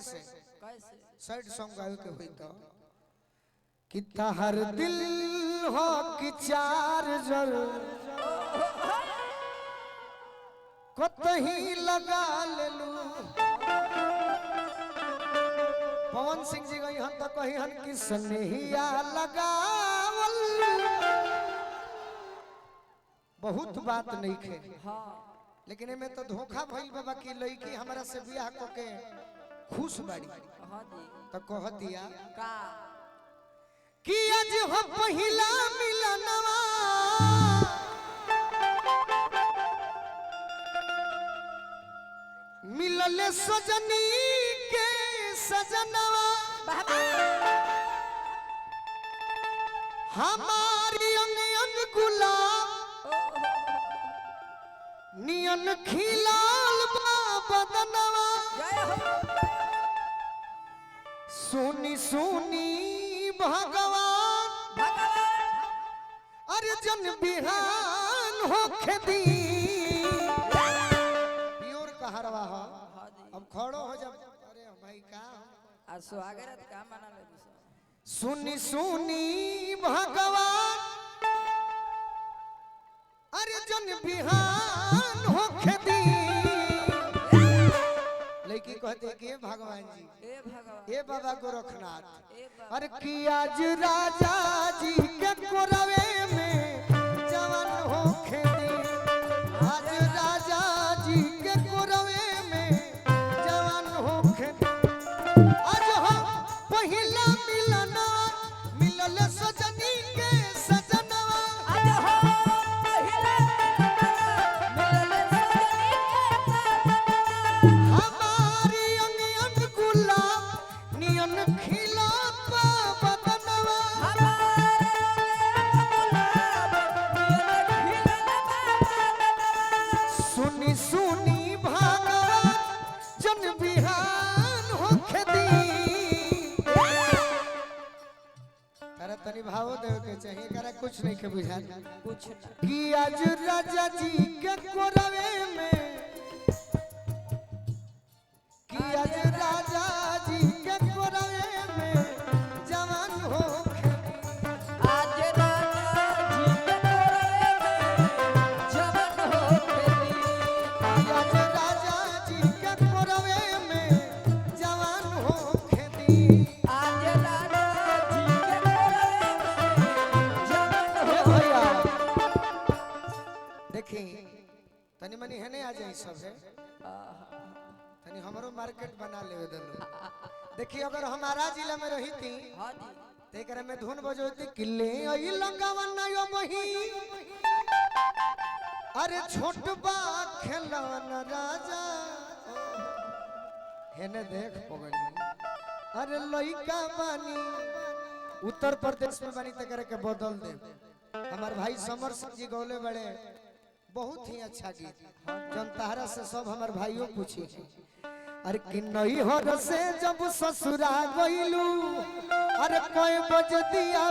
कैसे sad song गावे के होई तो कि तहर दिल हो कि चार्जर कतही लगा लेलू। पवन सिंह जी गई हम तो कही हन कि स्नेहिया लगावल बहुत बात नहीं खे। लेकिन एमे तो धोखा भइल बाबा की लड़की हमरा से बियाह को के खुश बाड़ी तो कह दिया कि आज हो पहिला मिलनवा मिलले सजनी के सजनवा हमारी अंग गुलाब नियन खिलाल बदनवा सुनी सुनी भगवान अर्जुन बिहान होखे दी प्योर कहरवा हो। अब खड़ो हो जब अरे भाई का स्वागत का मना ले सुनी सुनी भगवान अर्जुन बिहान होखे दी लड़की कहते कि भगवान जी ए बाबा गोरखनाथ अरे कि आज राजा जी के कोरवे में जवान होखे दी। आज राजा जी के कोरवे में जवान होखे दी। आज हो पहिला मिलना मिलल सजनी के सजनवा आज हो पहिला मिलल सजनी के हमारी अंग गुलाब नियन खिला बदनवा सुनी सुनी भगवान जन बिहान होखे दी। करे तनी भाव देव के चाहिए करे कुछ नहीं के बुझा कुछ कि आज राजा जी के कोरवे में कि आज राजा जी के कोरवे में जवान होखे आज राजा जी के कोरवे में जवान होखे दी। आज राजा जी के कोरवे में जवान होखे दी। आज राजा जी के कोरवे में जवान हे होखे भैया देखी तनी मनी है नहीं आ जाए सब है तनी हमरो मार्केट बना लेवे दलो। देखी अगर हमारा जिला में रही थी हां जी तेकरे में धुन बजोती किले आई लंगावन यो मही अरे छोट बा खेलन राजा हेने देख पगली अरे लइका बानी उत्तर प्रदेश में बानी तेकरे के बदल दे। हमार भाई समर सिंह जी गौले बड़े बहुत ही अच्छा गीत जन तारा से सब हमार भाइयों पूछी अरे कि नई हर से जब ससुरा गइलू अरे कोई बज दिया